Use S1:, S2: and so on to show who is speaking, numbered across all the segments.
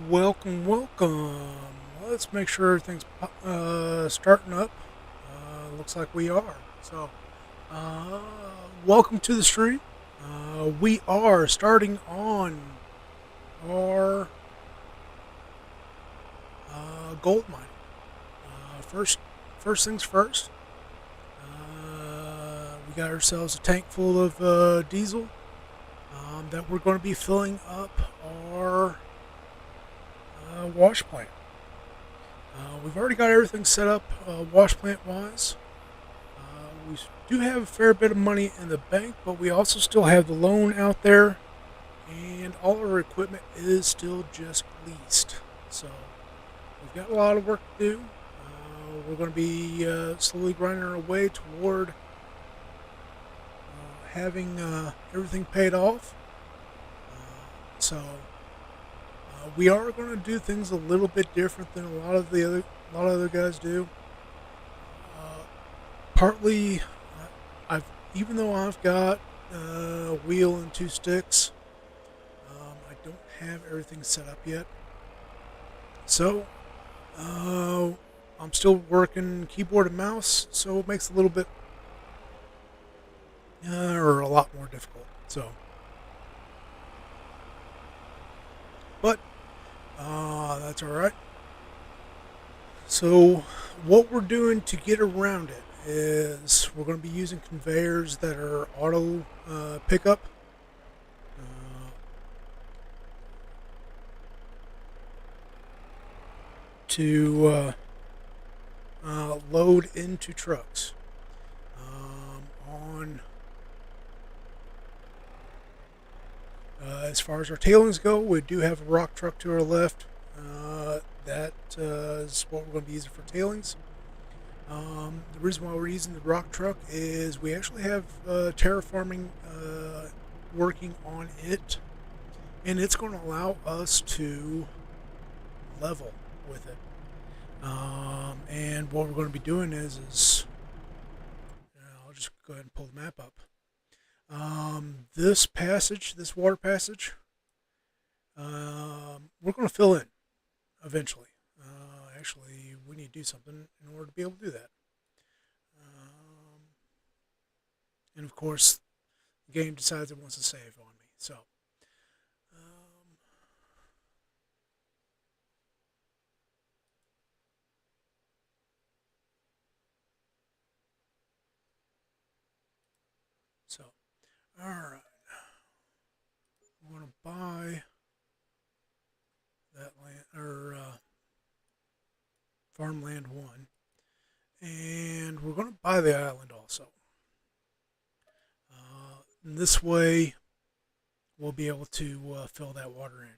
S1: Welcome. Let's make sure everything's starting up. Looks like we are. Uh, Welcome to the stream. We are starting on our gold mining. First things first. We got ourselves a tank full of diesel that we're going to be filling up our wash plant. We've already got everything set up wash plant wise. We do have a fair bit of money in the bank, but we also still have the loan out there, and all our equipment is still just leased. So we've got a lot of work to do. We're going to be slowly grinding our way toward having everything paid off. We are going to do things a little bit different than a lot of other guys do. Partly, I've even though I've got a wheel and two sticks, I don't have everything set up yet. So I'm still working keyboard and mouse, so it makes it a little bit or a lot more difficult. But that's all right. So what we're doing to get around it is we're going to be using conveyors that are auto pickup. Uh, to load into trucks. On As far as our tailings go, we do have a rock truck to our left. That is what we're going to be using for tailings. The reason why we're using the rock truck is we actually have terraforming working on it, and it's going to allow us to level with it. And what we're going to be doing is I'll just go ahead and pull the map up. This water passage, we're going to fill in eventually. Actually, we need to do something in order to be able to do that. And of course, the game decides it wants to save on me. Um, so, all right, we're going to buy that land or farmland one, and we're going to buy the island also. And this way, we'll be able to fill that water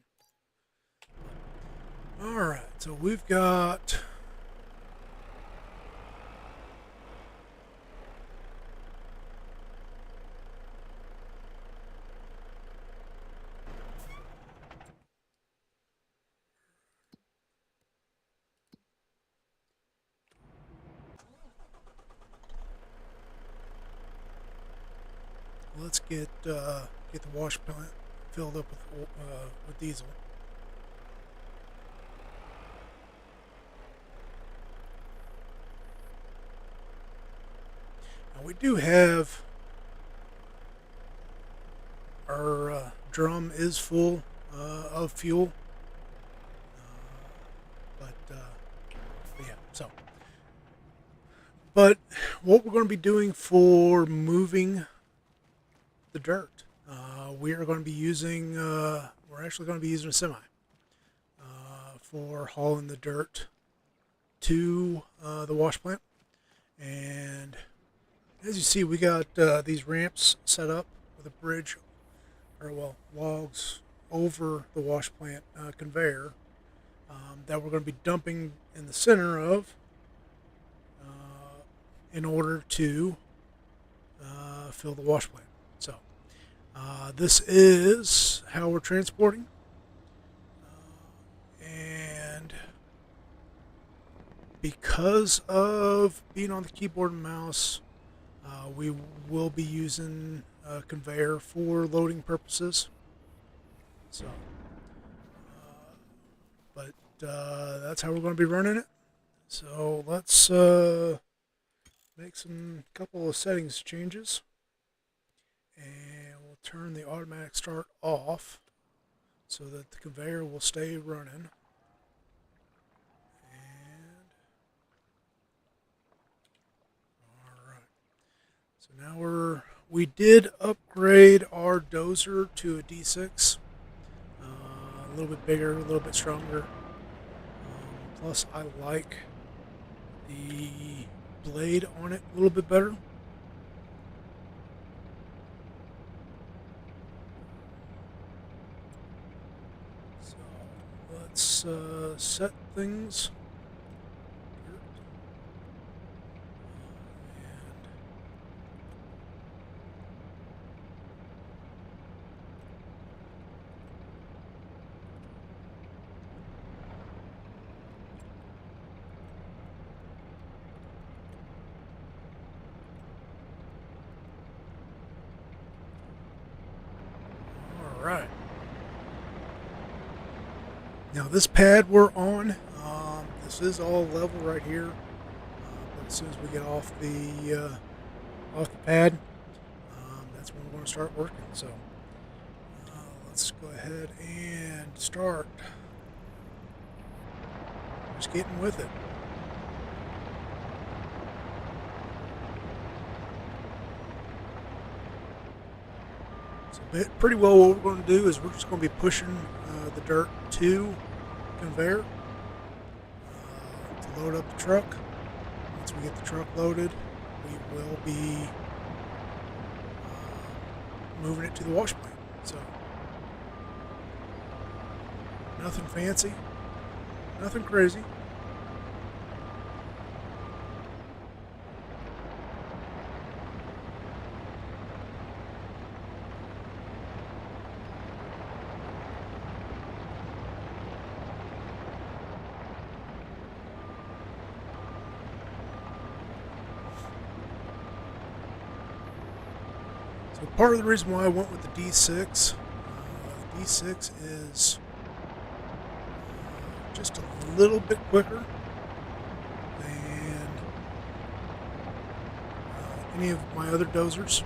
S1: in. All right, so we've got let's get the wash plant filled up with diesel. Now we do have our drum is full of fuel, but yeah. But what we're going to be doing for moving the dirt, we are going to be using. We're actually going to be using a semi for hauling the dirt to the wash plant. And as you see, we got these ramps set up with a bridge, or well, logs over the wash plant conveyor that we're going to be dumping in the center of in order to fill the wash plant. So this is how we're transporting. And because of being on the keyboard and mouse, we will be using a conveyor for loading purposes. So but that's how we're going to be running it. So let's make some couple of settings changes, and we'll turn the automatic start off so that the conveyor will stay running. And all right, so now we did upgrade our dozer to a D6, a little bit bigger, a little bit stronger. Plus, I like the blade on it a little bit better. So let's set things. Right. Now this pad we're on, this is all level right here, but as soon as we get off the pad, that's when we're going to start working. So let's go ahead and start. Just getting with it. Pretty well what we're going to do is we're just going to be pushing the dirt to conveyor to load up the truck. Once we get the truck loaded, we will be moving it to the wash plant. So nothing fancy, nothing crazy. So part of the reason why I went with the D6, the D6 is just a little bit quicker than any of my other dozers.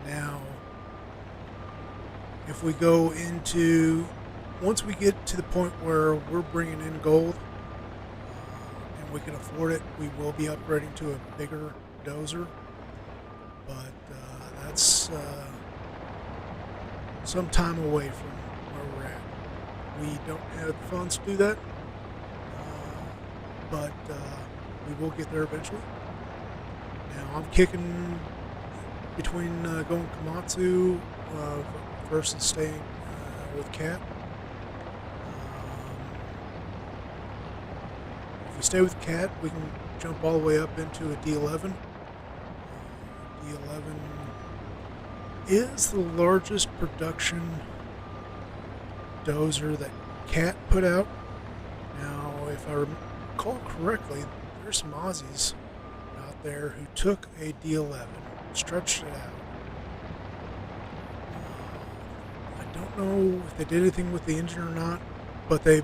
S1: Now, if we go into, once we get to the point where we're bringing in gold, we can afford it, we will be upgrading to a bigger dozer, but that's some time away from where we're at. We don't have the funds to do that, but we will get there eventually. Now I'm kicking between going Komatsu versus staying with Cat. If we stay with Cat, we can jump all the way up into a D11. D11 is the largest production dozer that Cat put out. Now, if I recall correctly, there's some Aussies out there who took a D11, stretched it out. I don't know if they did anything with the engine or not, but they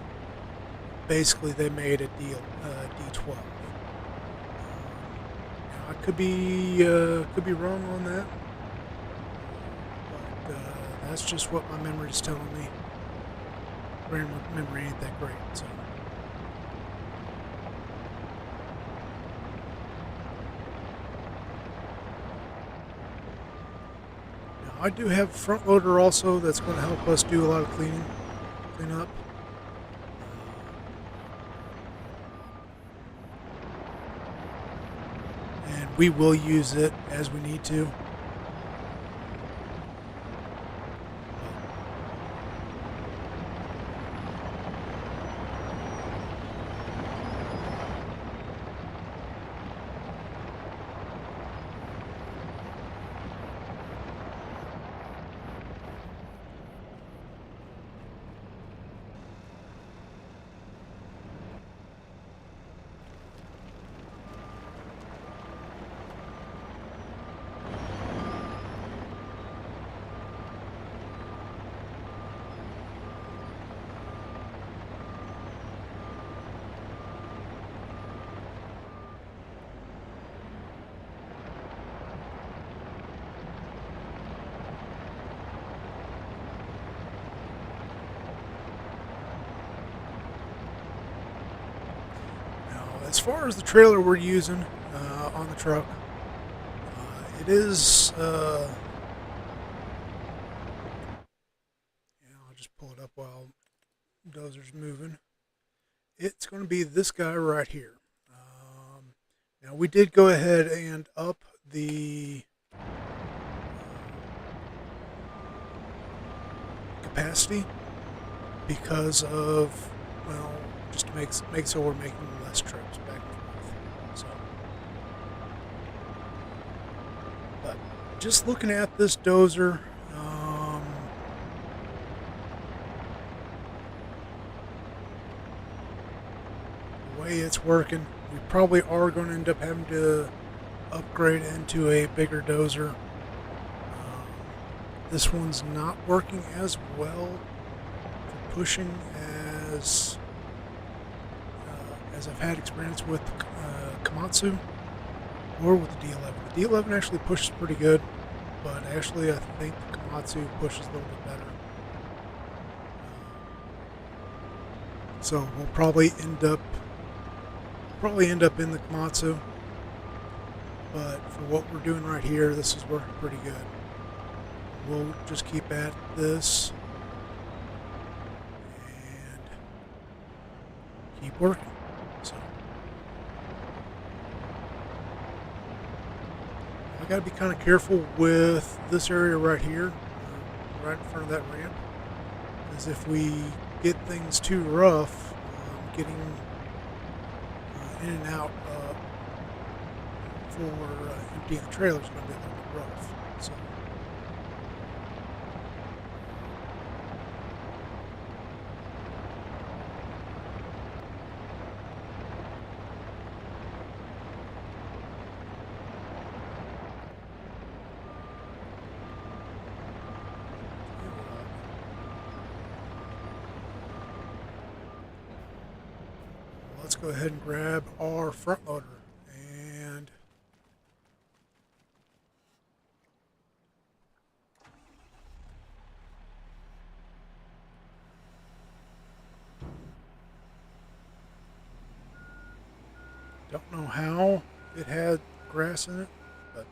S1: made a D12. I could be wrong on that, but that's just what my memory is telling me. My memory ain't that great, so. Now, I do have a front loader also that's going to help us do a lot of clean up. We will use it as we need to. as far as the trailer we're using on the truck, it is. I'll just pull it up while Dozer's moving. It's going to be this guy right here. Now we did go ahead and up the capacity because of, well, just to make so we're making less trips back and forth. So, but just looking at this dozer, the way it's working, we probably are going to end up having to upgrade into a bigger dozer. This one's not working as well for pushing as I've had experience with Komatsu or with the D11. The D11 actually pushes pretty good, but actually I think the Komatsu pushes a little bit better. So we'll probably end up in the Komatsu, but for what we're doing right here, this is working pretty good. We'll just keep at this and keep working. So I got to be kind of careful with this area right here, right in front of that ramp, because if we get things too rough, getting in and out for emptying the trailer is going to be a little bit rough. So. Let's go ahead and grab our front loader and don't know how it had grass in it, but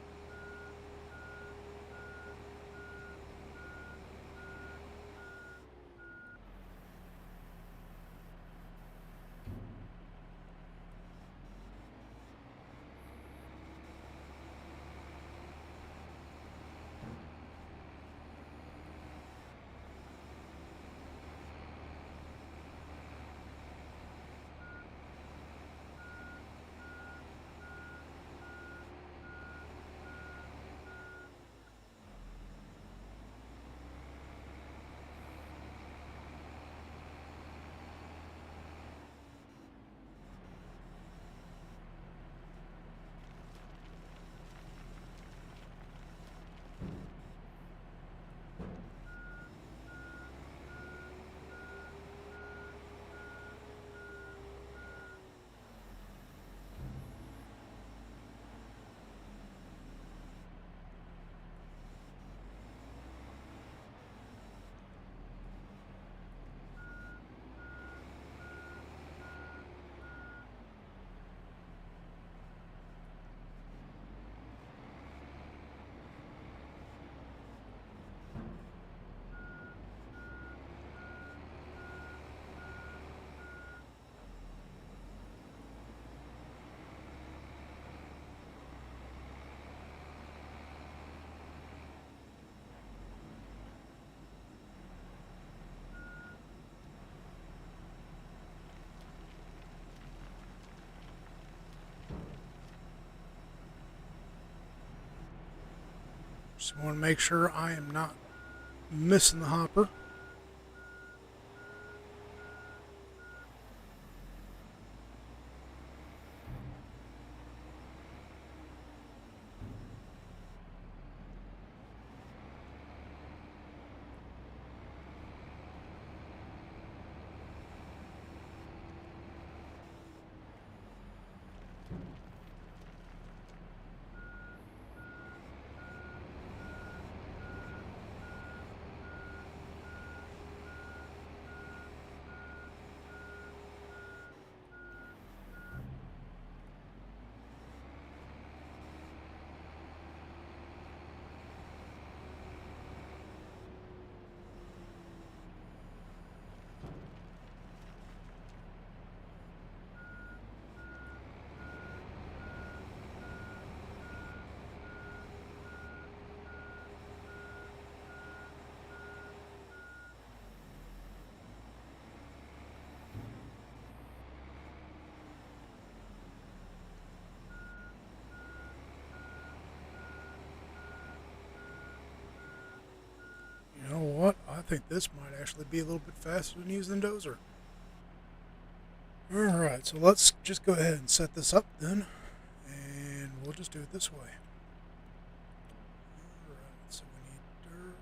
S1: just want to make sure I am not missing the hopper. think this might actually be a little bit faster than using the dozer. Alright, so let's just go ahead and set this up then, and we'll just do it this way. Alright, so we need dirt,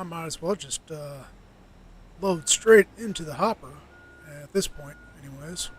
S1: I might as well just load straight into the hopper at this point, anyways.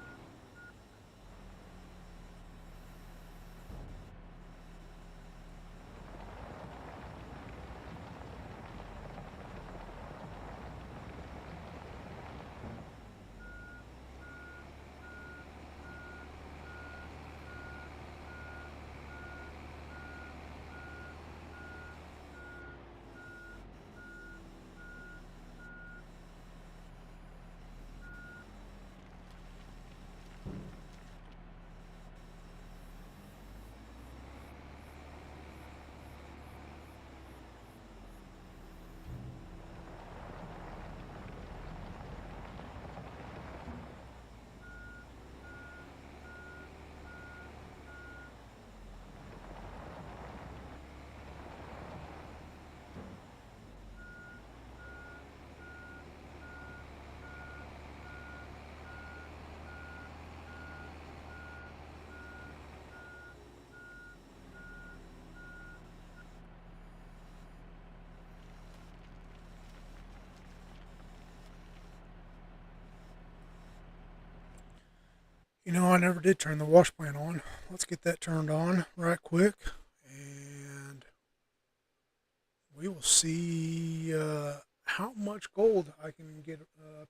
S1: You know, I never did turn the wash plant on. Let's get that turned on right quick, and we will see how much gold I can get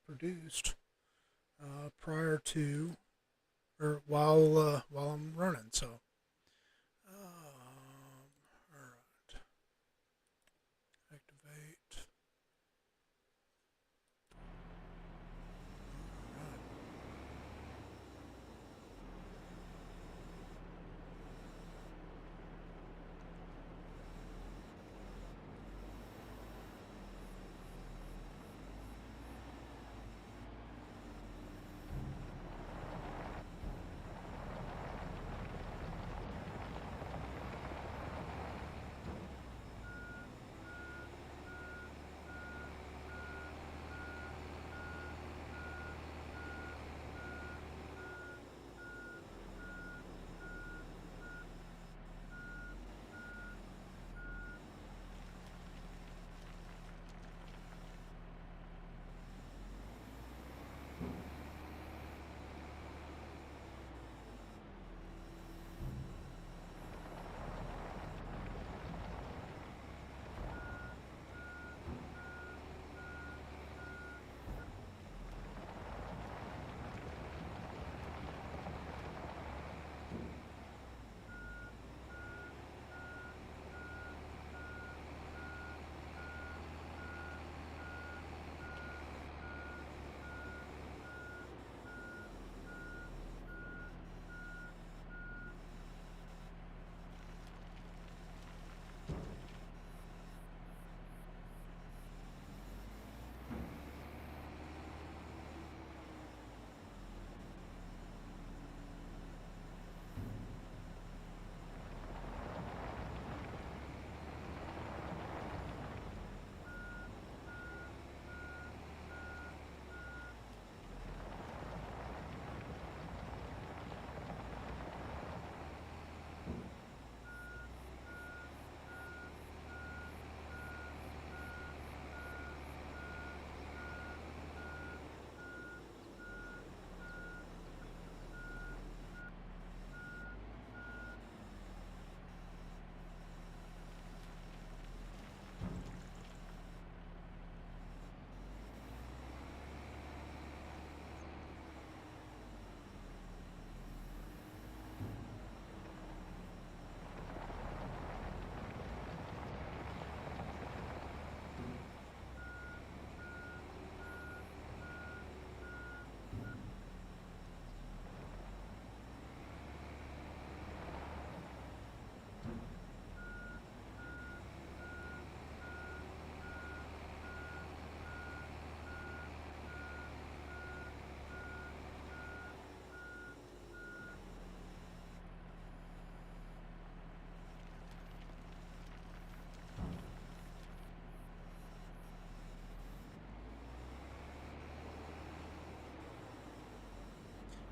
S1: produced prior to or while I'm running. So, all right, activate. All right.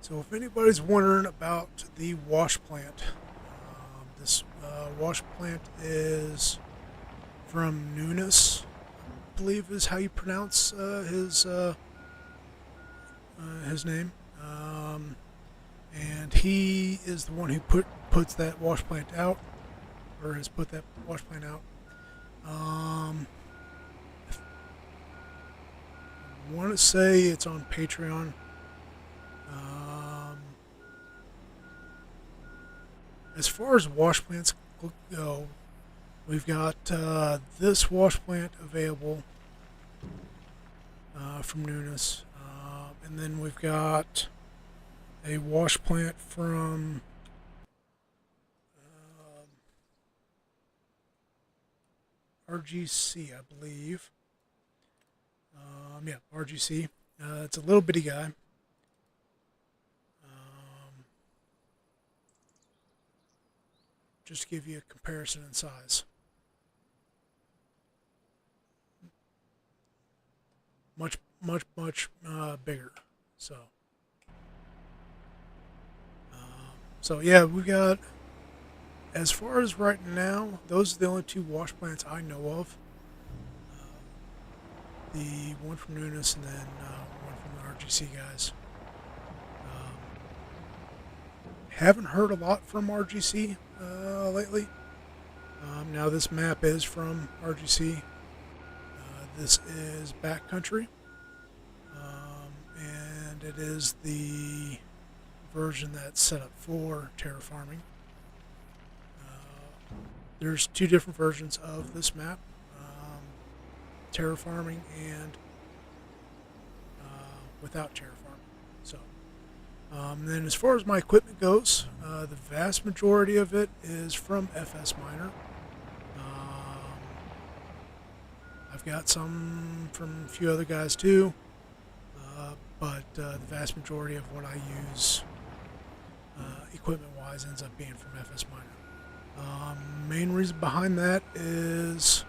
S1: So if anybody's wondering about the wash plant, this wash plant is from Nunes. believe is how you pronounce his name. And he is the one who puts that wash plant out, or has put that wash plant out. I want to say it's on Patreon. As far as wash plants go, we've got this wash plant available from Nunes, and then we've got a wash plant from RGC, I believe. Yeah, RGC. It's a little bitty guy. Just to give you a comparison in size. Much bigger. So yeah, we got, as far as right now, those are the only two wash plants I know of. The one from Nunes and then one from the RGC guys. Haven't heard a lot from RGC lately. Now this map is from RGC. This is Backcountry, and it is the version that's set up for terraforming. There's two different versions of this map, terraforming and without terraforming. So, then as far as my equipment goes, the vast majority of it is from FS Miner. I've got some from a few other guys too, but the vast majority of what I use equipment-wise ends up being from FS Miner. Main reason behind that is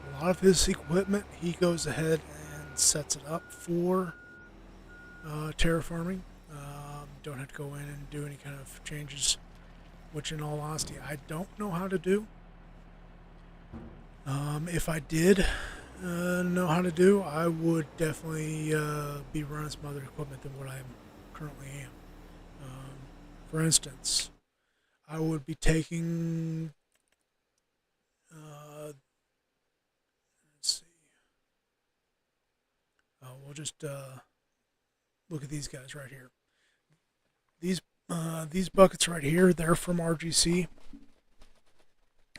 S1: a lot of his equipment, he goes ahead and sets it up for terraforming. Don't have to go in and do any kind of changes, which in all honesty I don't know how to do. If I did know how to do, I would definitely be running some other equipment than what I currently am. For instance, I would be taking, let's see, we'll just look at these guys right here. These buckets right here, they're from RGC.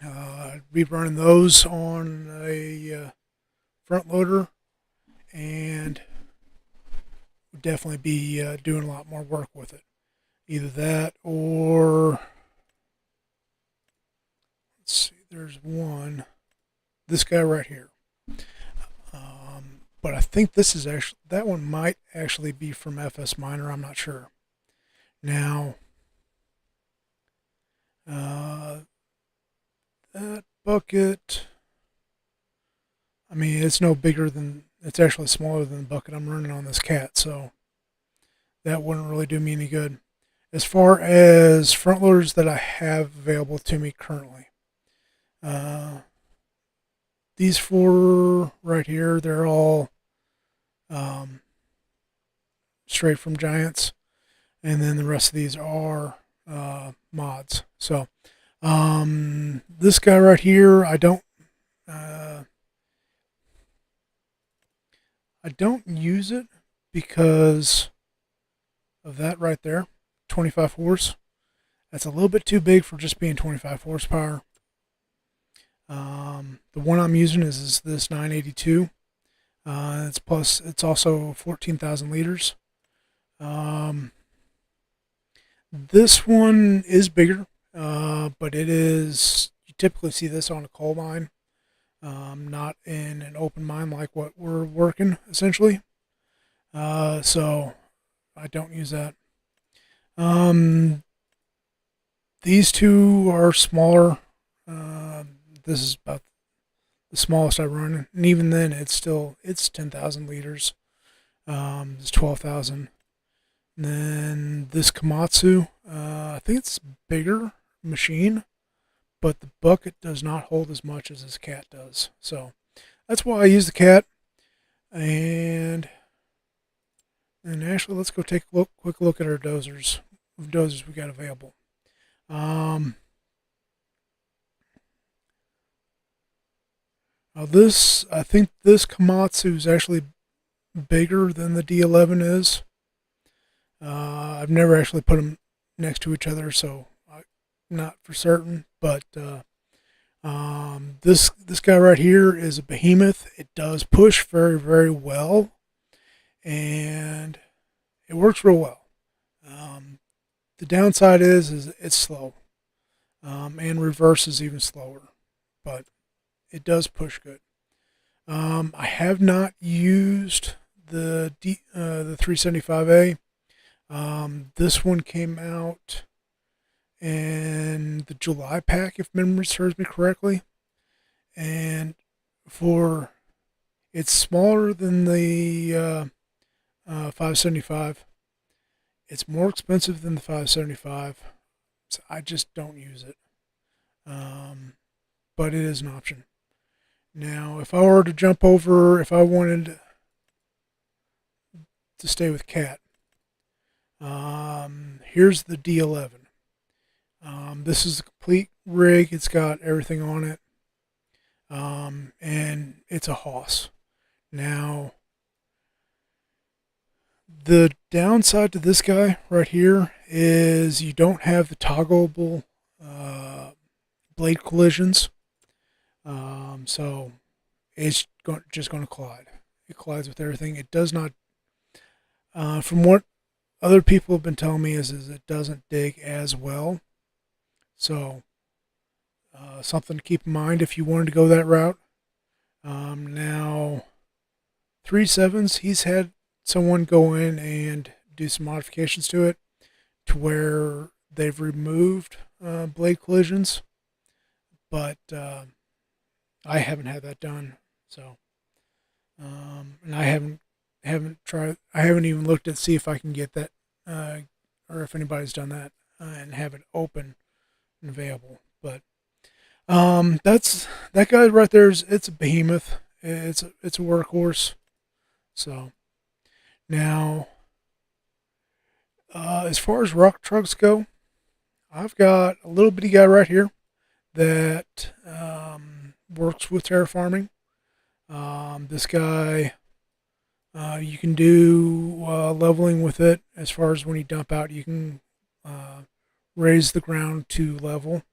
S1: I'd be running those on a front loader, and would definitely be doing a lot more work with it. Either that or, let's see, there's one, this guy right here. But I think this is actually, that one might actually be from FS Miner, I'm not sure. Now, that bucket, I mean, it's no bigger than, it's actually smaller than the bucket I'm running on this cat, so that wouldn't really do me any good. As far as front loaders that I have available to me currently, these four right here, they're all straight from Giants, and then the rest of these are mods. So this guy right here, I don't use it because of that right there, 25 horse. That's a little bit too big for just being 25 horsepower. The one I'm using is this 982. It's also 14,000 liters. This one is bigger, but it is, you typically see this on a coal mine, not in an open mine like what we're working essentially. So I don't use that. These two are smaller. This is about the smallest I run, and even then it's 10,000 liters. It's 12,000. And then this Komatsu, I think it's a bigger machine, but the bucket does not hold as much as this cat does. So that's why I use the cat. And actually, let's go take a quick look at our dozers. Dozers we got available. Um, this I think this Komatsu is actually bigger than the D11 is. I've never actually put them next to each other, so I'm not for certain. But this guy right here is a behemoth. It does push very well, and it works real well. The downside is it's slow, and reverse is even slower, but it does push good. I have not used the 375A. This one came out in the July pack, if memory serves me correctly, and for it's smaller than the 575. It's more expensive than the 575, so I just don't use it. But it is an option. Now, if I were to jump over, if I wanted to stay with cat, here's the D11. This is a complete rig. It's got everything on it, and it's a Hoss. Now, the downside to this guy right here is you don't have the toggleable blade collisions. So it's just going to collide. It collides with everything. It does not, from what other people have been telling me, is it doesn't dig as well. So something to keep in mind if you wanted to go that route. Now, 3.7s, he's had someone go in and do some modifications to it to where they've removed blade collisions, but I haven't had that done. So, and I haven't tried. I haven't even looked at see if I can get that, or if anybody's done that and have it open and available. But that's that guy right there. It's a behemoth. It's a workhorse. So now, as far as rock trucks go, I've got a little bitty guy right here that works with terraforming. This guy, you can do leveling with it. As far as when you dump out, you can raise the ground to level.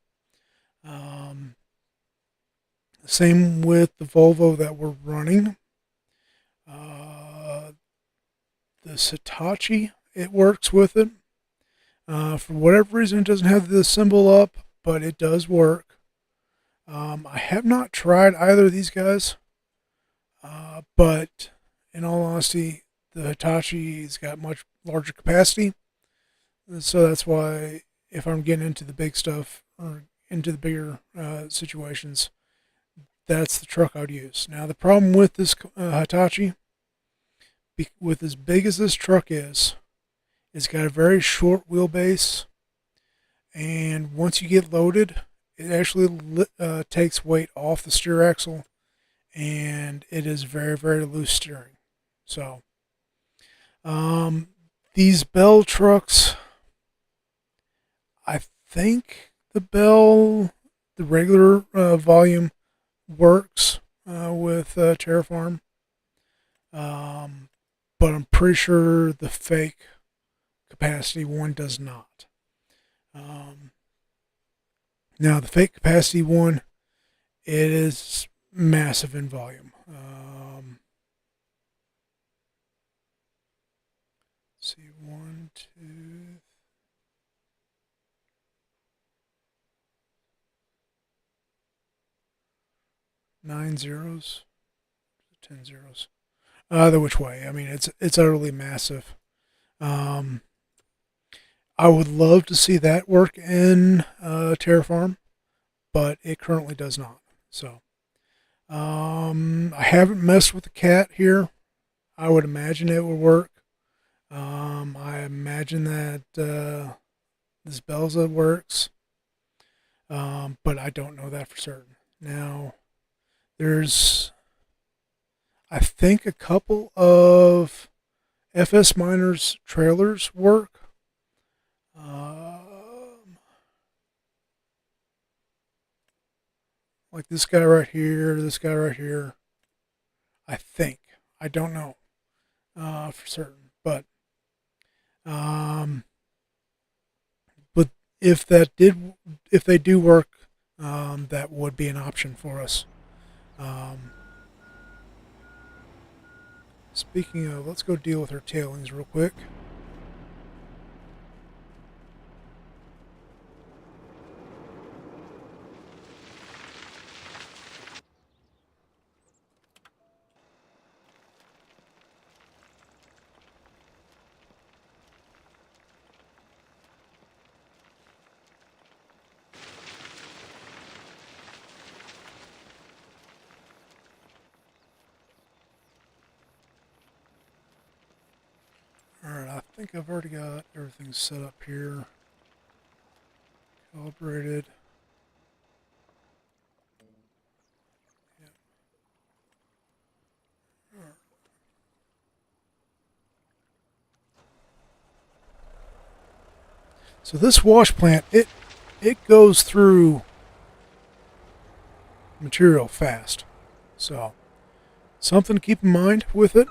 S1: Same with the Volvo that we're running. The Hitachi, it works with it. For whatever reason, it doesn't have the symbol up, but it does work. I have not tried either of these guys, but in all honesty, the Hitachi's got much larger capacity, so that's why if I'm getting into the big stuff or into the bigger situations, that's the truck I'd use. Now, the problem with this Hitachi, with as big as this truck is, it's got a very short wheelbase, and once you get loaded, it actually takes weight off the steer axle, and it is very loose steering. So, these Bell trucks, I think the regular volume works with Terraform, but I'm pretty sure the fake capacity one does not. Now, the fake capacity one, it is massive in volume. Let's see, 1, 2, 9 zeros, 10 zeros. Either which way, I mean, it's utterly massive. Um, I would love to see that work in Terraform, but it currently does not. So, I haven't messed with the cat here. I would imagine it would work. I imagine that this Belza works, but I don't know that for certain. Now, there's I think a couple of FS Miners trailers work. Like this guy right here, this guy right here. I think. I don't know for certain, um, but if they do work, that would be an option for us. Um, Speaking of, let's go deal with our tailings real quick. Alright, I think I've already got everything set up here. Calibrated. Yeah. Right. So this wash plant, it goes through material fast. So something to keep in mind with it.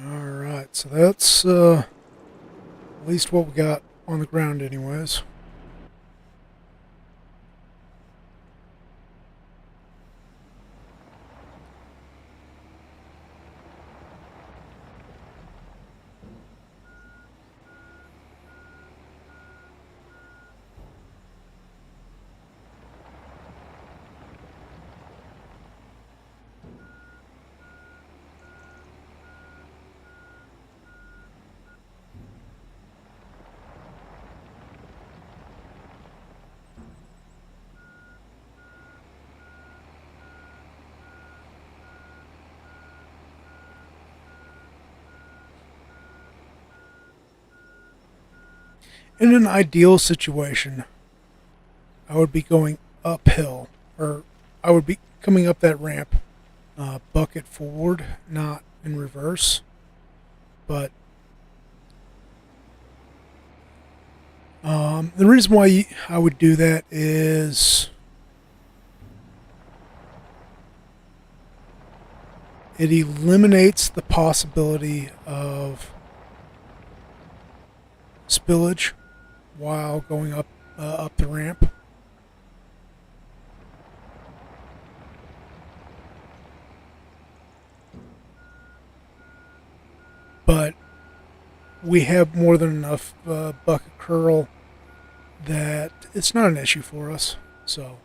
S1: Alright, so that's at least what we got on the ground anyways. In an ideal situation, I would be going uphill, or I would be coming up that ramp, bucket forward, not in reverse. But the reason why I would do that is it eliminates the possibility of spillage while going up the ramp. But we have more than enough bucket curl that it's not an issue for us. So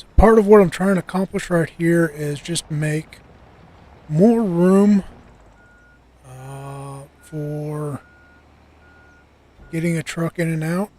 S1: So part of what I'm trying to accomplish right here is just make more room for getting a truck in and out.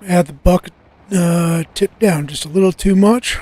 S1: Had the bucket tipped down just a little too much.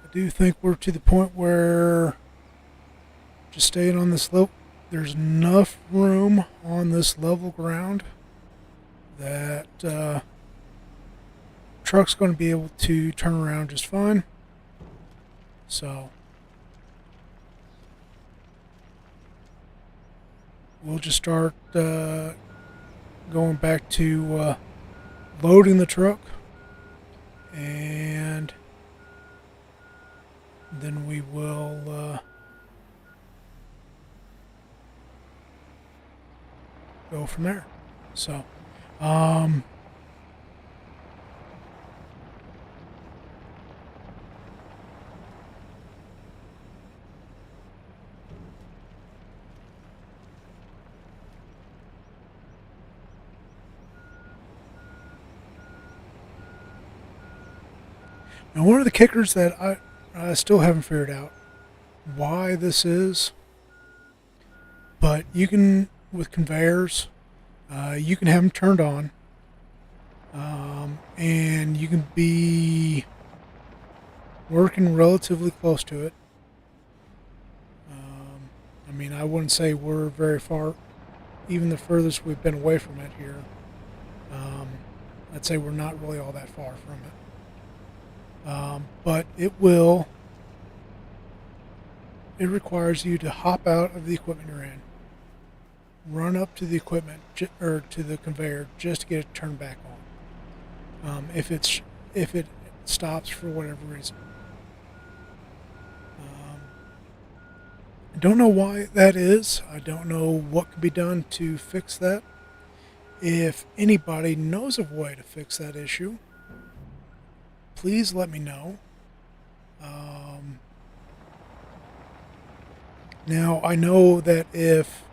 S1: I do think we're to the point where just staying on this level, there's enough room on this level ground that truck's going to be able to turn around just fine. So we'll just start going back to loading the truck, and then we will go from there. So now, one of the kickers that I still haven't figured out why this is, but you can, with conveyors, you can have them turned on, and you can be working relatively close to it. I mean, I wouldn't say we're very far, even the furthest we've been away from it here. I'd say we're not really all that far from it. But it requires you to hop out of the equipment you're in, run up to the equipment or to the conveyor just to get it turned back on. If it stops for whatever reason. I don't know why that is. I don't know what could be done to fix that. If anybody knows of a way to fix that issue, please let me know. Now, I know that if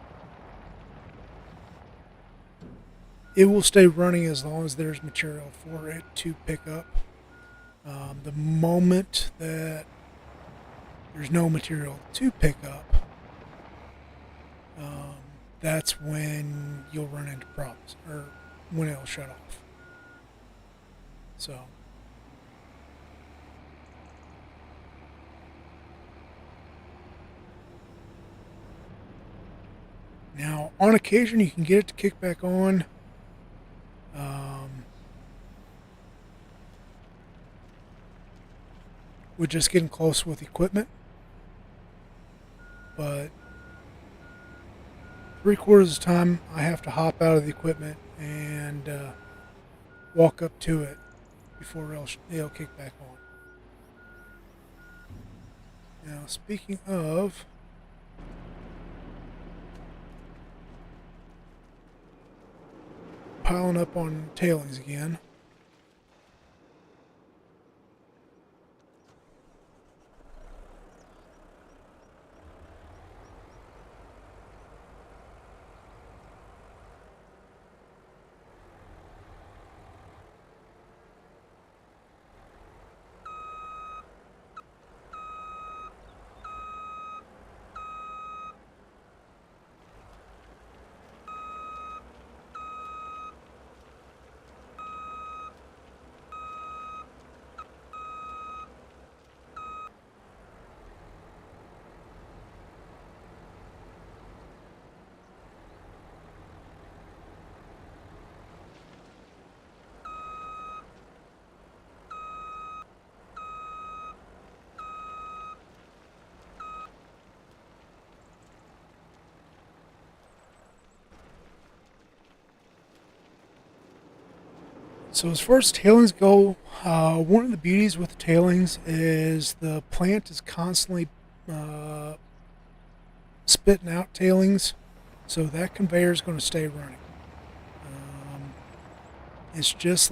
S1: it will stay running as long as there's material for it to pick up. The moment that there's no material to pick up, that's when you'll run into problems, or when it'll shut off. So now, on occasion, you can get it to kick back on. With just getting close with equipment, but 3/4 of the time I have to hop out of the equipment and walk up to it before it'll kick back on. Now, speaking of, piling up on tailings again. So as far as tailings go, one of the beauties with the tailings is the plant is constantly spitting out tailings, so that conveyor is going to stay running. It's just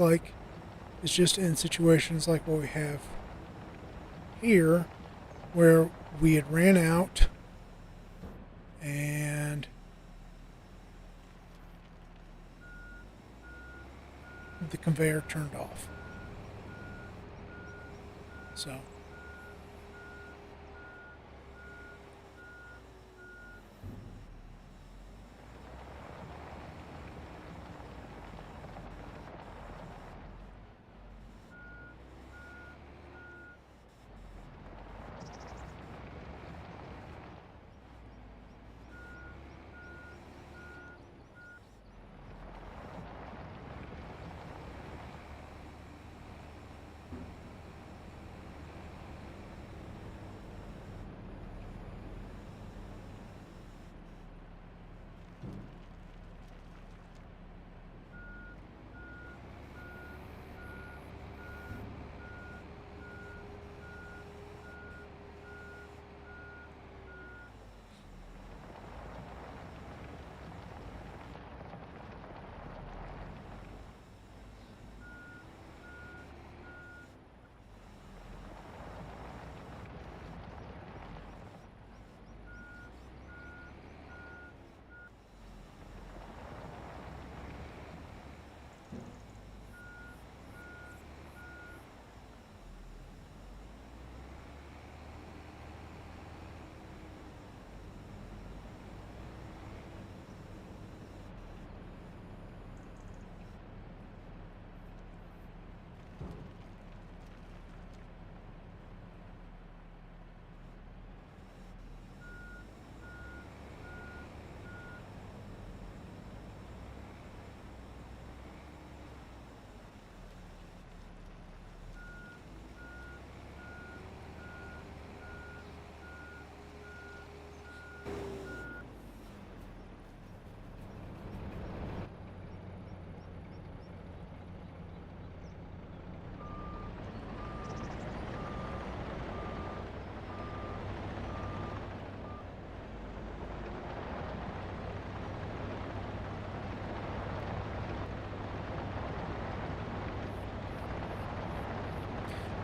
S1: in situations like what we have here, where we had ran out and the conveyor turned off. So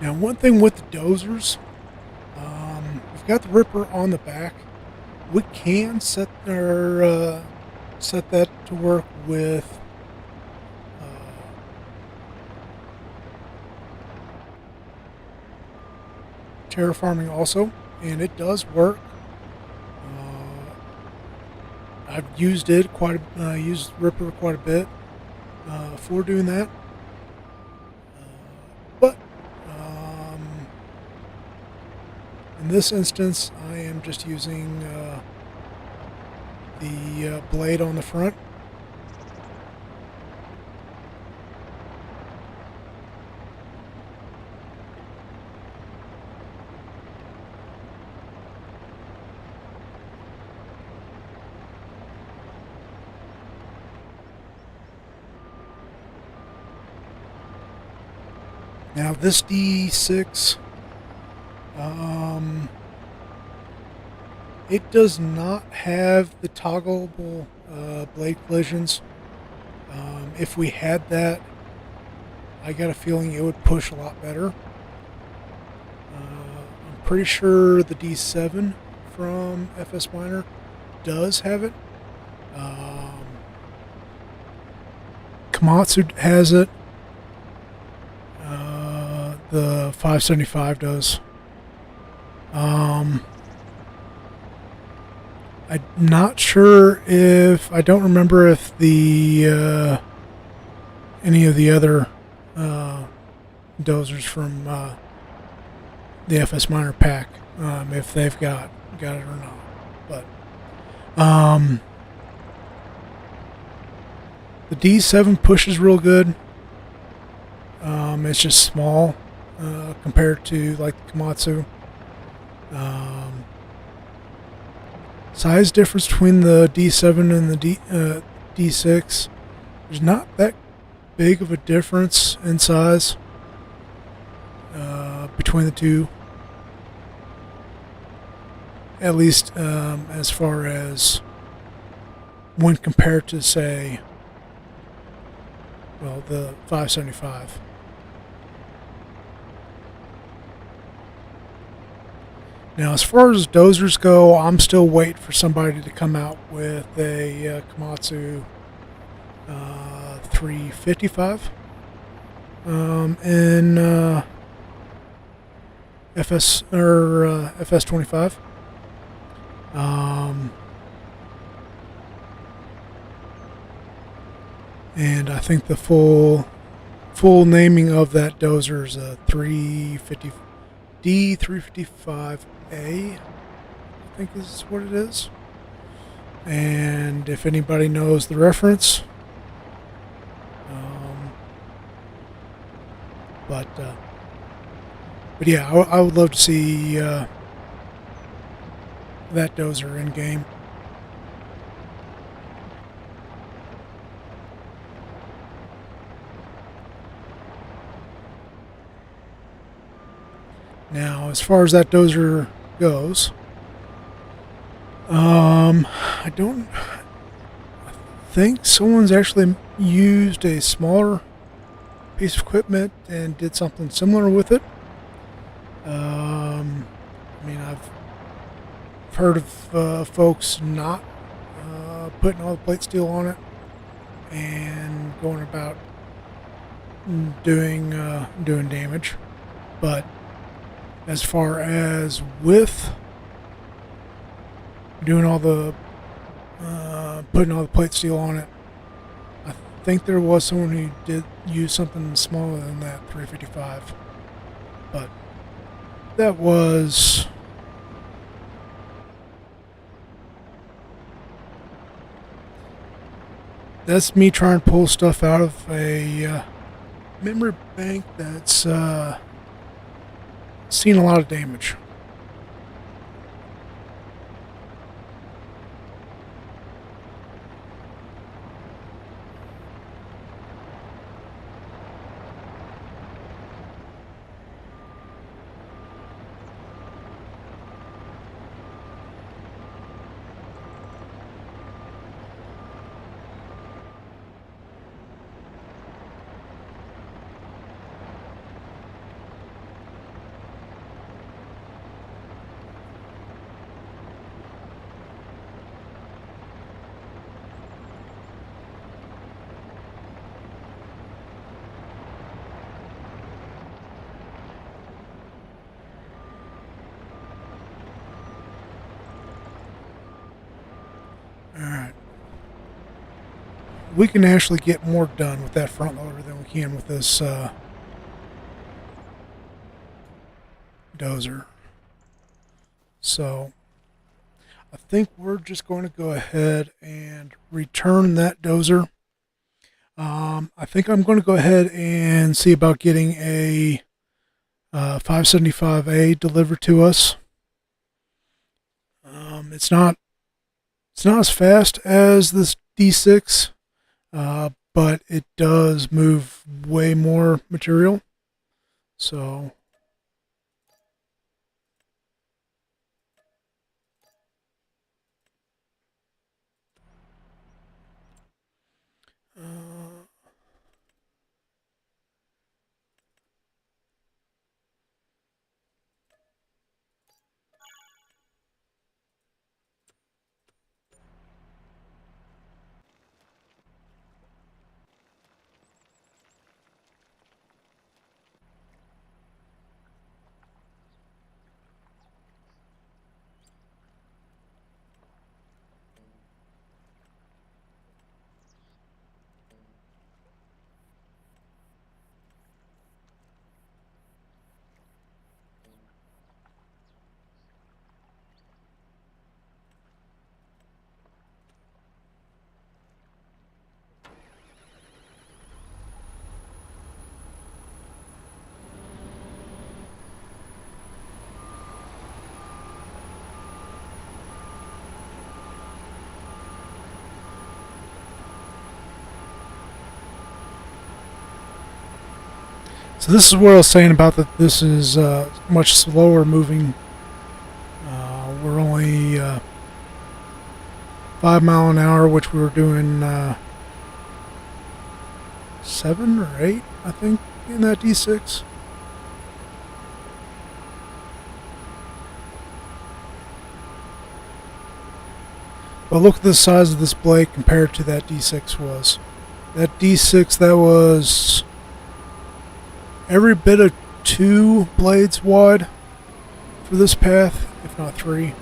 S1: Now, one thing with the dozers, we've got the ripper on the back. We can set that to work with terraforming also, and it does work. I've used it used Ripper quite a bit for doing that. But in this instance, I am just using the blade on the front. Now this D6, it does not have the toggleable blade collisions. If we had that, I got a feeling it would push a lot better. I'm pretty sure the D7 from FS Miner does have it. Komatsu has it. The 575 does. I'm not sure if I don't remember if the any of the other dozers from the FS Miner pack, if they've got it or not. But the D7 pushes real good. It's just small compared to like the Komatsu. Size difference between the D7 and the D6. There's not that big of a difference in size between the two. At least as far as when compared to, say, well, the 575. Now, as far as dozers go, I'm still waiting for somebody to come out with a Komatsu 355 in FS or FS25. And I think the full naming of that dozer is a 350 D355A. I think is what it is. And if anybody knows the reference, but yeah, I would love to see that dozer in game. Now, as far as that dozer goes, I think someone's actually used a smaller piece of equipment and did something similar with it. I mean, I've heard of folks not putting all the plate steel on it and going about doing damage, but as far as with doing all the putting all the plate steel on it, I think there was someone who did use something smaller than that 355, but that's me trying to pull stuff out of a memory bank that's seen a lot of damage. we can actually get more done with that front loader than we can with this dozer. So I think we're just going to go ahead and return that dozer. I think I'm going to go ahead and see about getting a 575A delivered to us. It's not as fast as this D6, but it does move way more material. So this is what I was saying about that. This is much slower moving. We're only 5 mile an hour, which we were doing 7 or 8, I think, in that D6. But look at the size of this blade compared to that D6 was. That D6, that was every bit of 2 blades wide for this path, if not 3.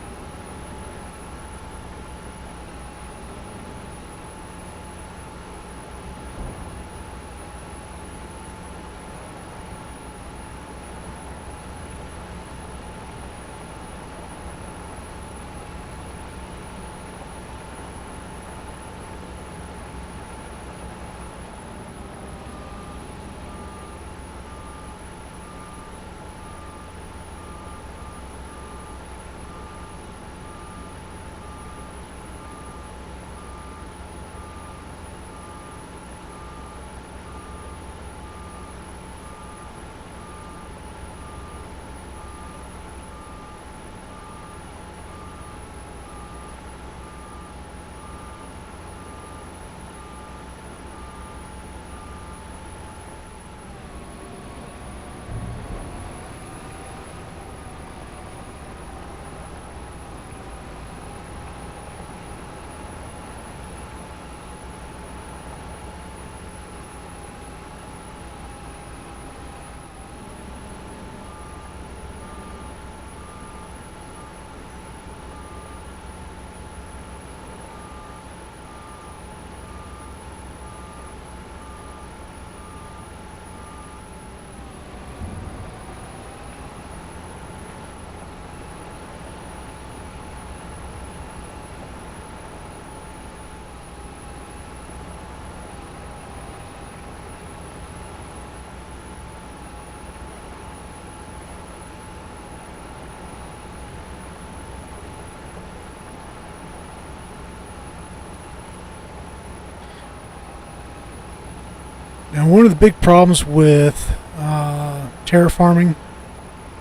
S1: Now, one of the big problems with terraforming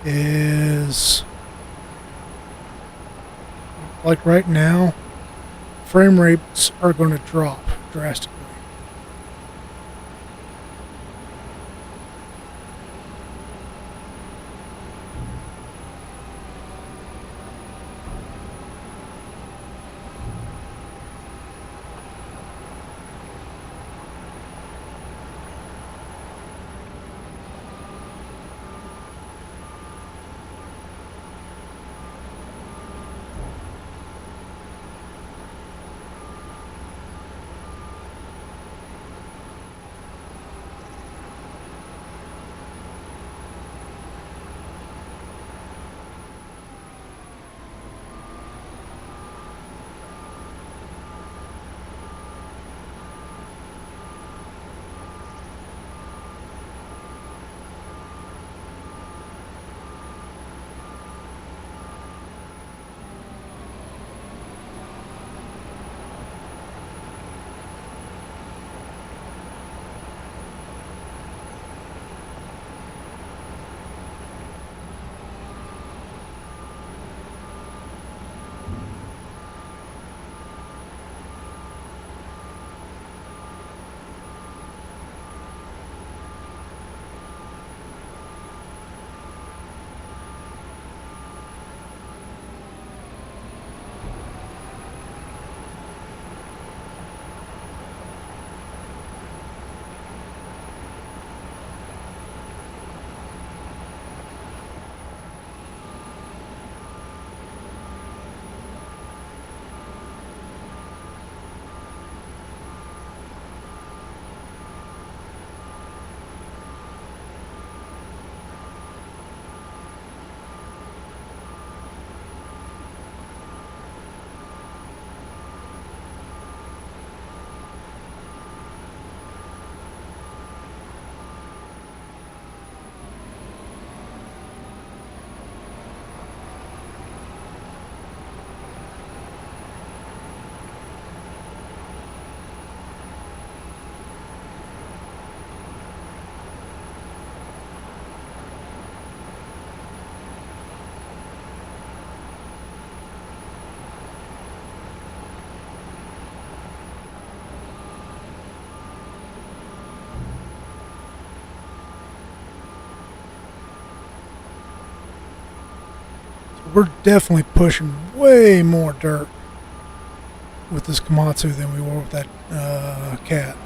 S1: is, like right now, frame rates are going to drop drastically. We're definitely pushing way more dirt with this Komatsu than we were with that cat.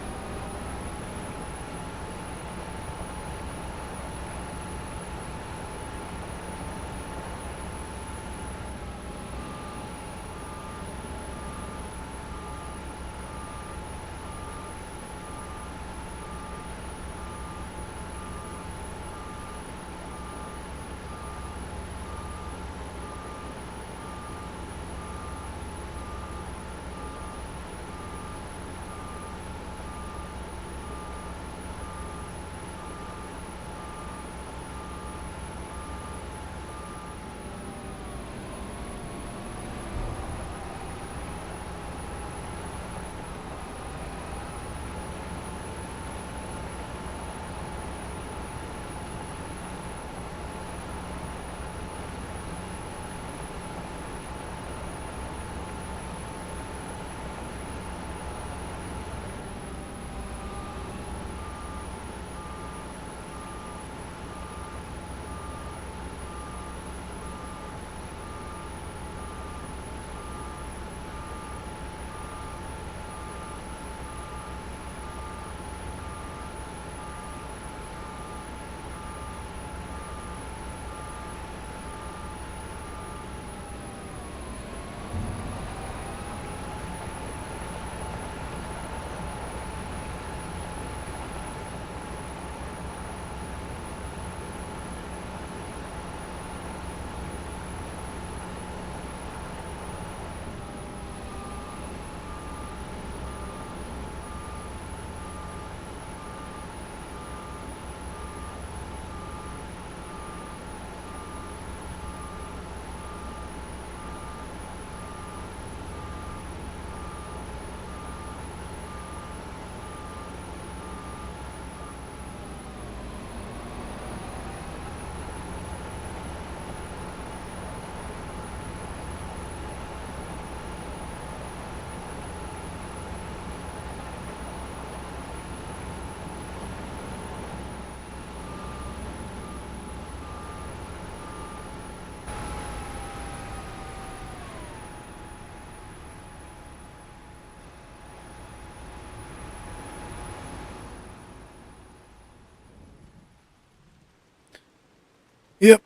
S1: Yep,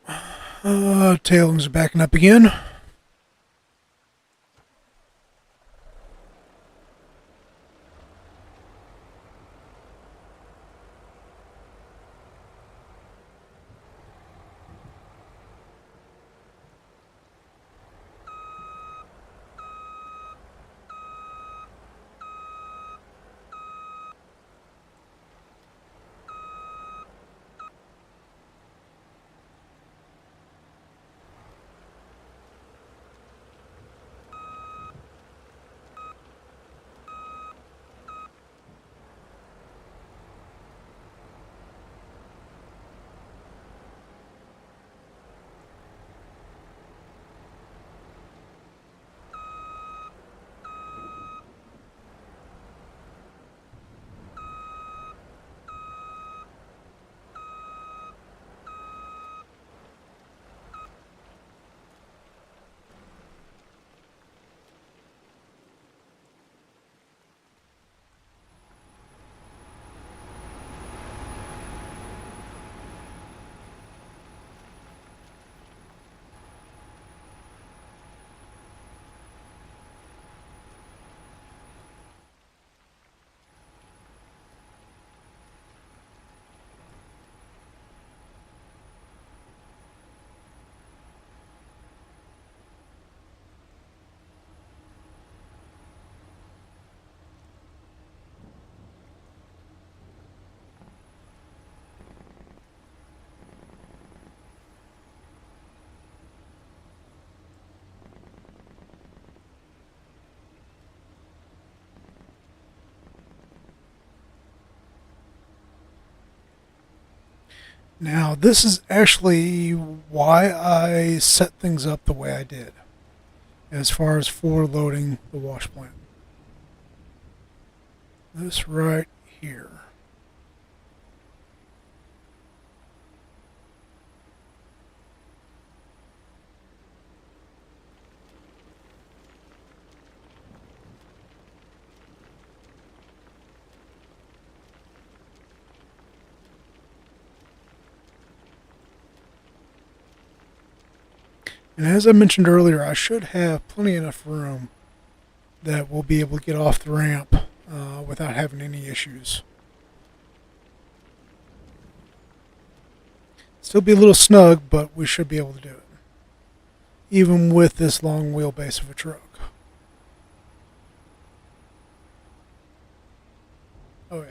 S1: tailings are backing up again. Now, this is actually why I set things up the way I did, as far as for loading the wash plant. This right here. And as I mentioned earlier, I should have plenty enough room that we'll be able to get off the ramp without having any issues. Still be a little snug, but we should be able to do it, even with this long wheelbase of a truck. Oh yeah.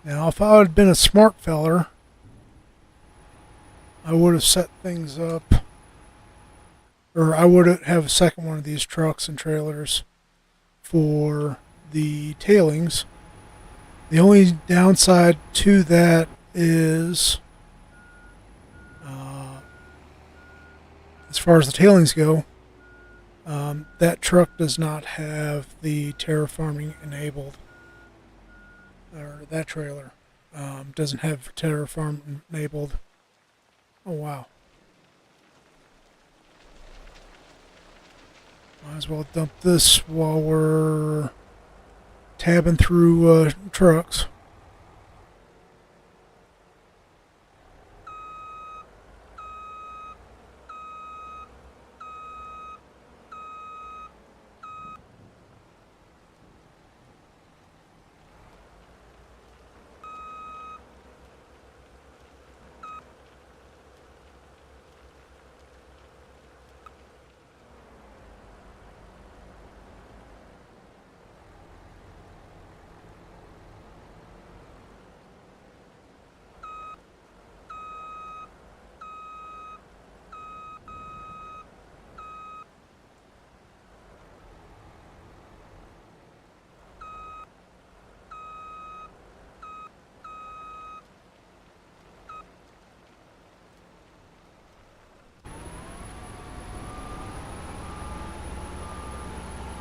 S1: Now, if I had been a smart feller, I would have set things up, or I would have a second one of these trucks and trailers for the tailings. The only downside to that is, uh, as far as the tailings go, that truck does not have the terraforming enabled, or that trailer doesn't have terraform enabled. Oh wow. Might as well dump this while we're tabbing through trucks.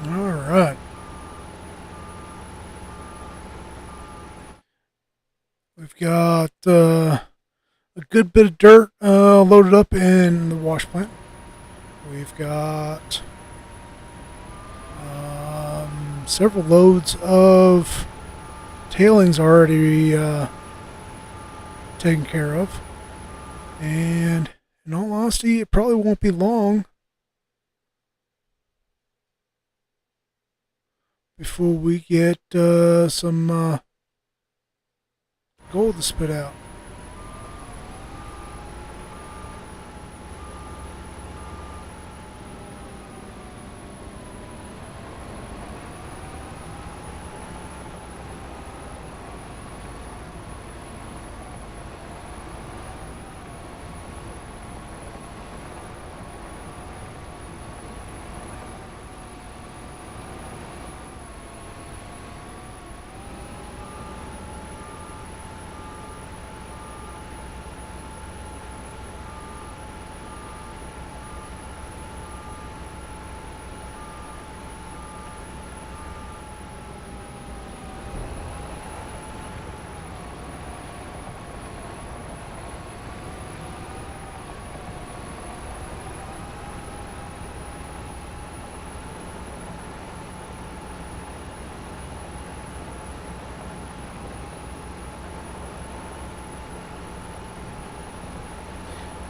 S1: All right. We've got a good bit of dirt loaded up in the wash plant. We've got several loads of tailings already taken care of. And in all honesty, it probably won't be long before we get some gold to spit out.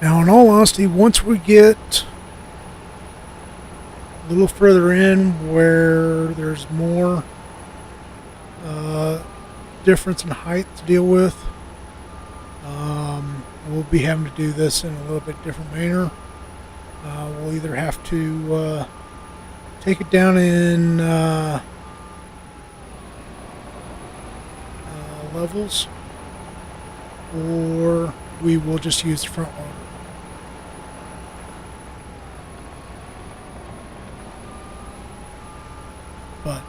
S1: Now, in all honesty, once we get a little further in where there's more uh, difference in height to deal with, we'll be having to do this in a little bit different manner. We'll either have to take it down in levels, or we will just use the front loader. But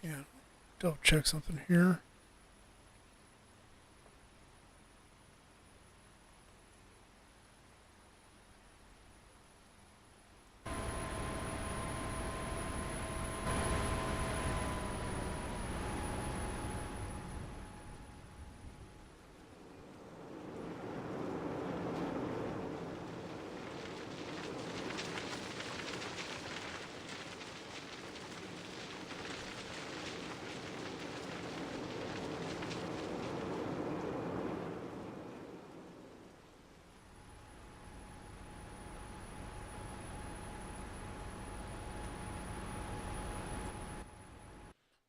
S1: yeah, double check something here.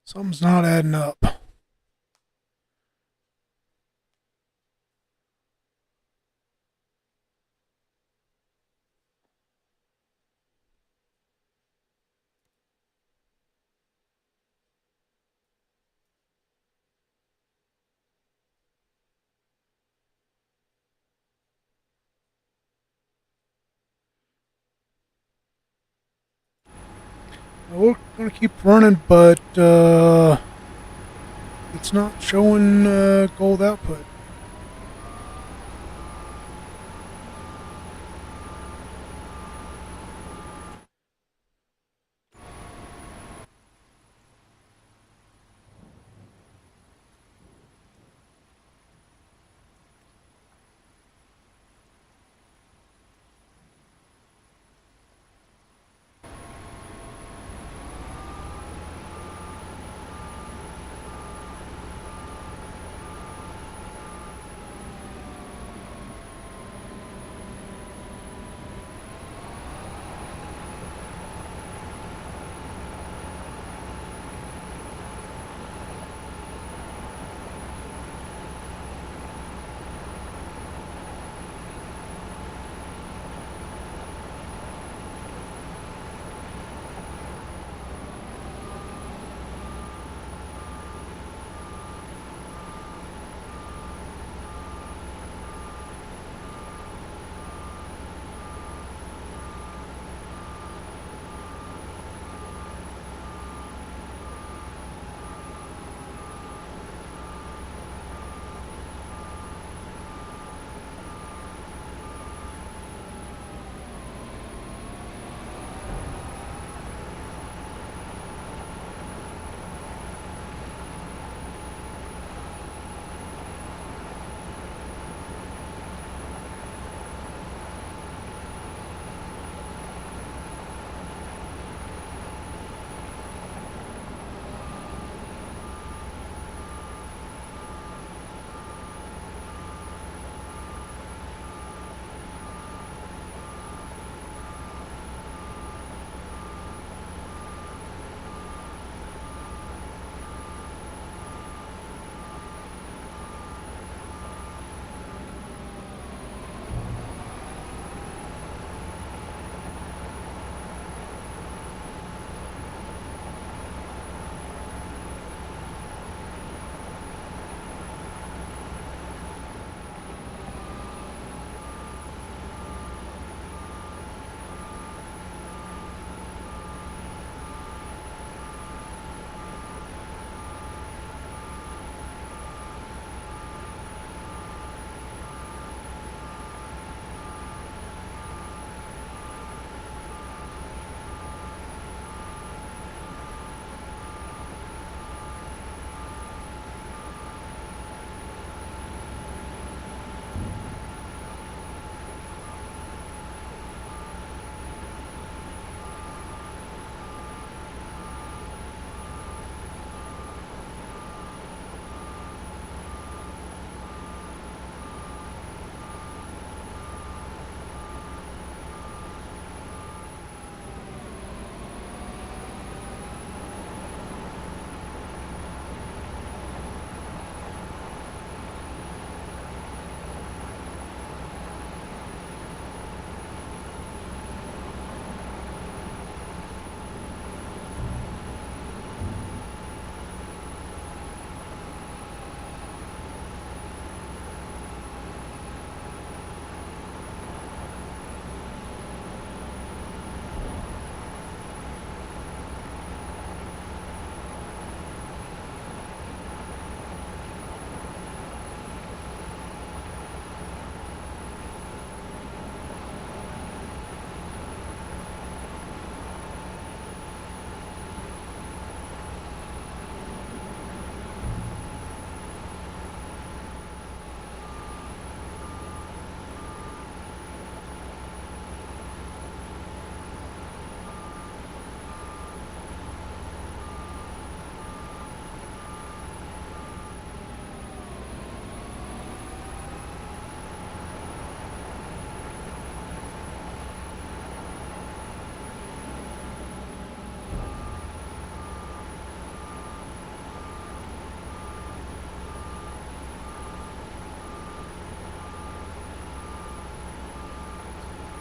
S1: Something's not adding up. We're going to keep running, but it's not showing gold output.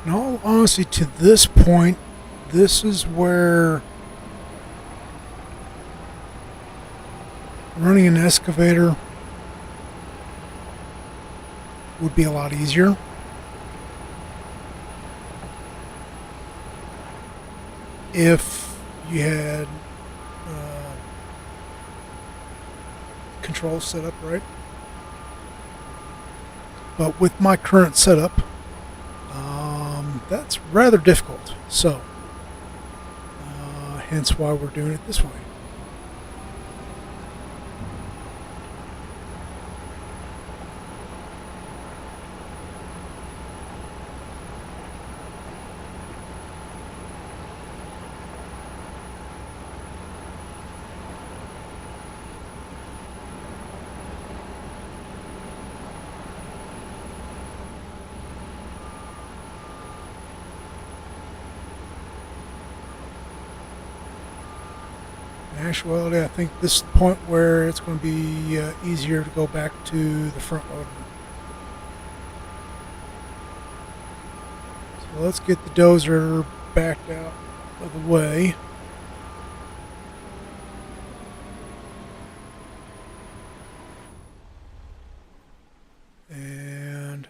S1: In all honesty, to this point, this is where running an excavator would be a lot easier. If you had controls set up right. But with my current setup, that's rather difficult. So, hence why we're doing it this way. In actuality, I think this is the point where it's going to be easier to go back to the front loader. So let's get the dozer backed out of the way. And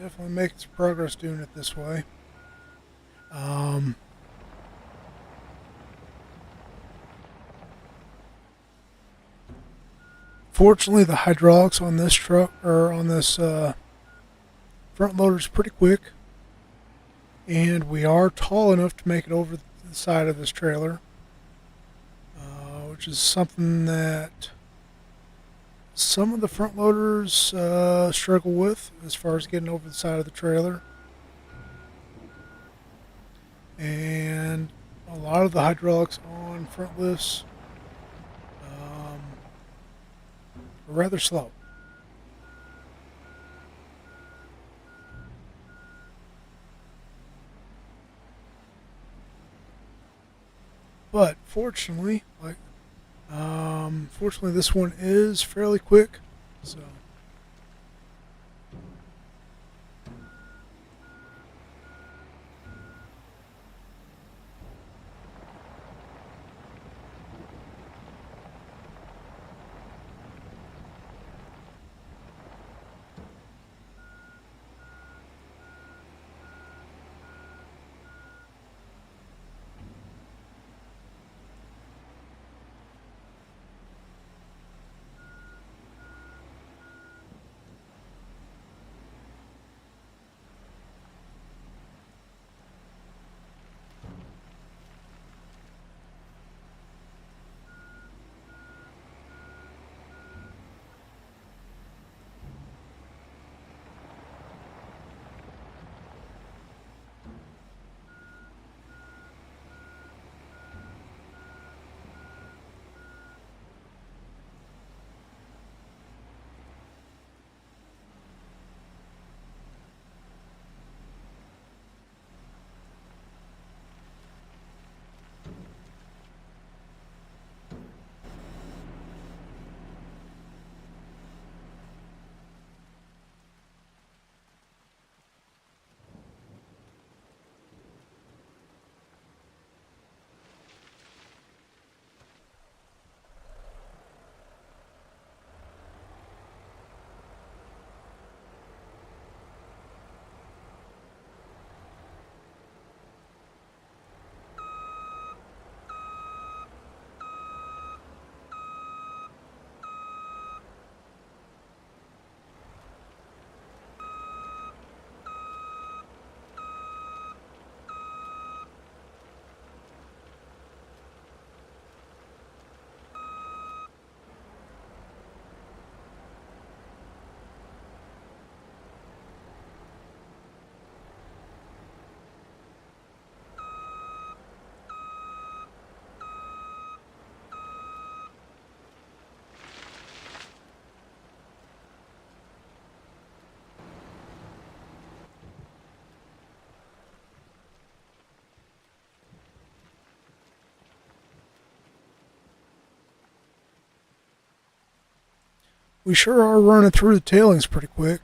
S1: definitely making some progress doing it this way. Um, Fortunately, the hydraulics on this truck or on this front loader is pretty quick, and we are tall enough to make it over the side of this trailer, which is something that some of the front loaders struggle with as far as getting over the side of the trailer. And a lot of the hydraulics on front lifts are rather slow. But fortunately, this one is fairly quick. So we sure are running through the tailings pretty quick.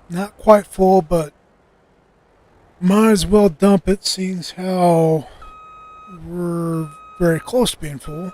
S1: Not quite full, but might as well dump it, seeing as how we're very close to being full.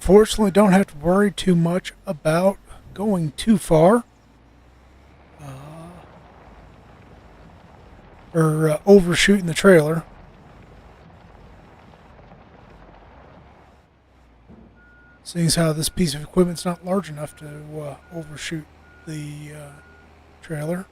S1: fortunately don't have to worry too much about going too far or overshooting the trailer. Seeing as how this piece of equipment's not large enough to overshoot the trailer.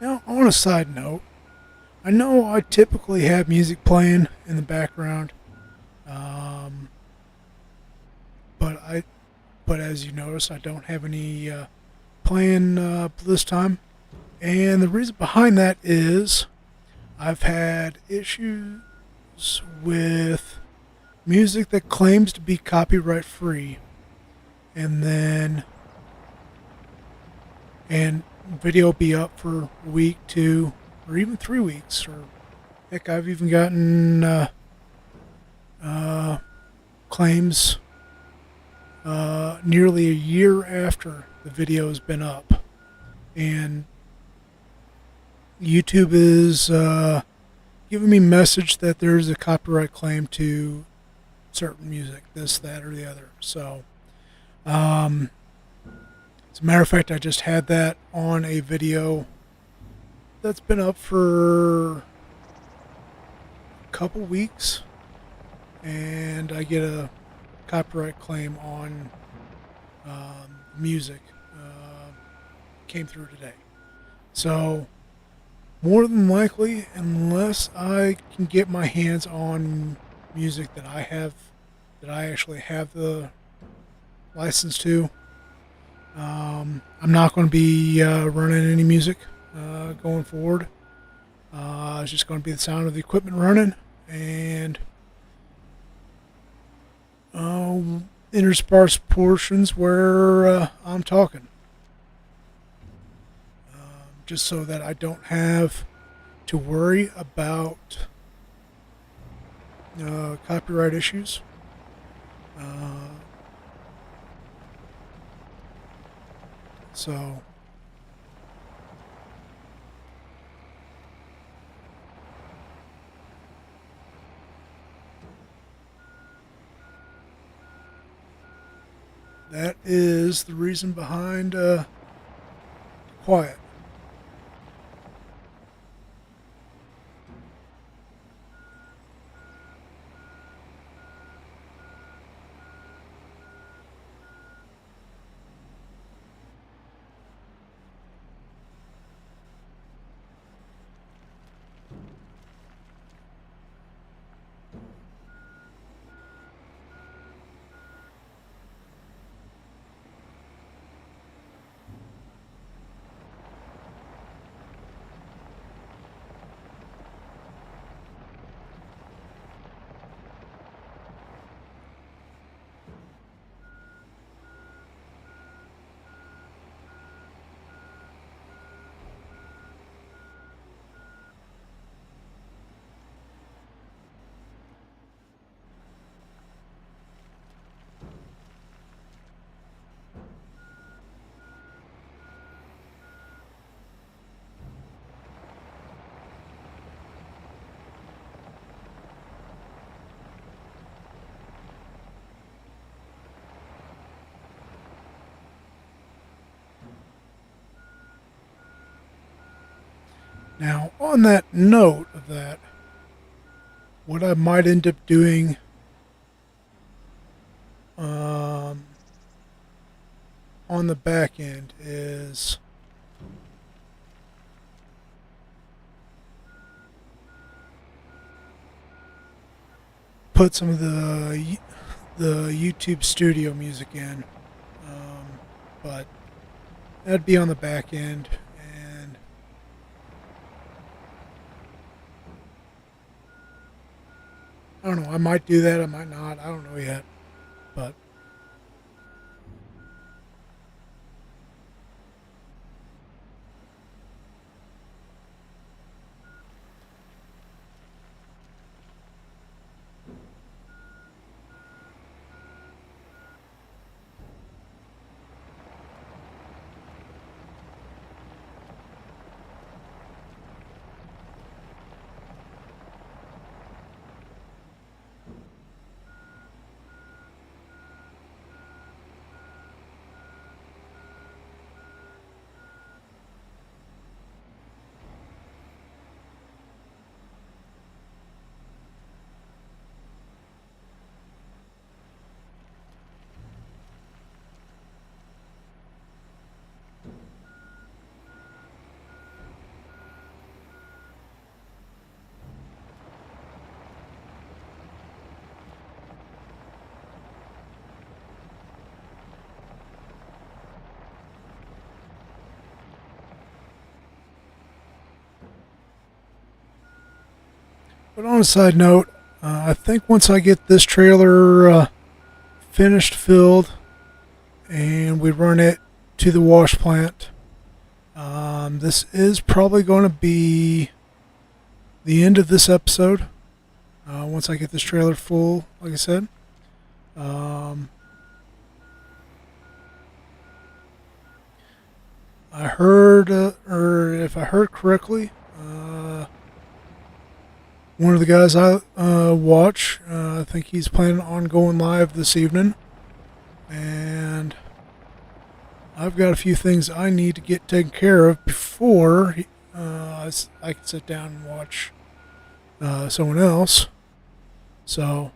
S1: Now, on a side note, I know I typically have music playing in the background, um, but but as you notice, I don't have any playing this time. And the reason behind that is I've had issues with music that claims to be copyright free, and then and video be up for a week, 2, or even 3 weeks, or heck, I've even gotten claims nearly a year after the video has been up, and YouTube is giving me message that there's a copyright claim to certain music, this, that, or the other. So, as a matter of fact, I just had that on a video that's been up for a couple weeks, and I get a copyright claim on music. Came through today. So, more than likely, unless I can get my hands on music that I actually have the license to, I'm not going to be running any music going forward. It's just going to be the sound of the equipment running and interspersed portions where I'm talking. Just so that I don't have to worry about copyright issues. So that is the reason behind quiet. Now, on that note of that, what I might end up doing on the back end is put some of the YouTube Studio music in, but that'd be on the back end, and I don't know. I might do that. I might not. I don't know yet, but but on a side note, I think once I get this trailer finished, filled, and we run it to the wash plant, this is probably going to be the end of this episode. Once I get this trailer full, like I said. Um, I heard, or if I heard correctly, one of the guys I watch, I think he's planning on going live this evening. And I've got a few things I need to get taken care of before I can sit down and watch someone else. So,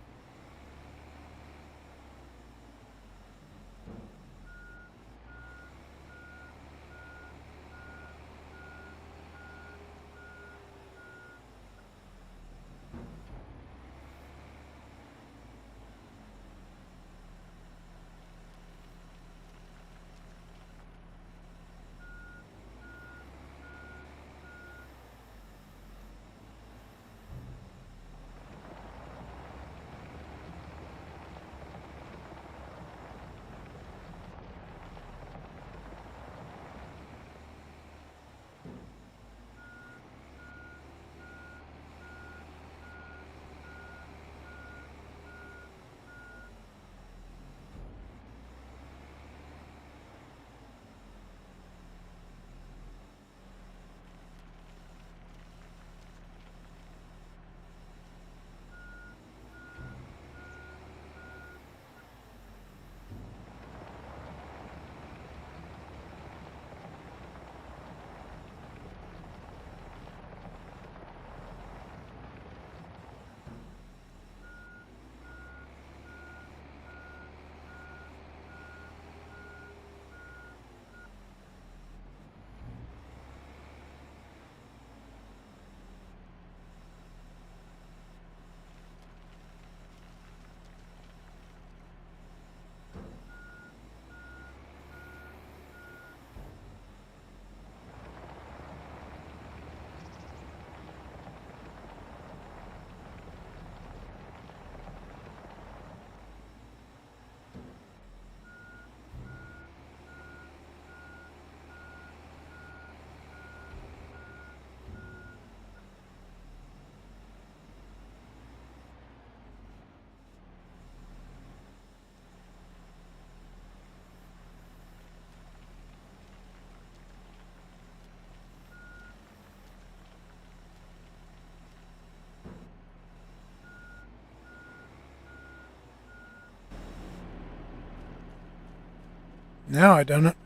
S1: Now I done it.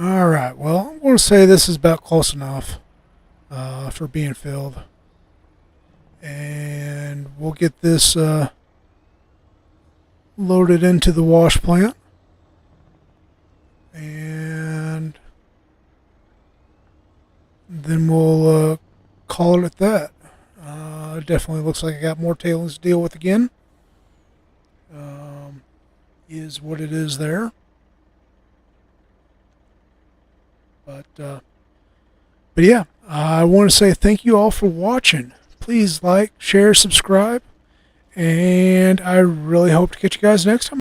S1: All right. Well, I'm going to say this is about close enough for being filled, and we'll get this loaded into the wash plant, and then we'll call it at that. It definitely looks like I got more tailings to deal with again. Is what it is there. But yeah, I want to say thank you all for watching. Please like, share, subscribe, and I really hope to catch you guys next time.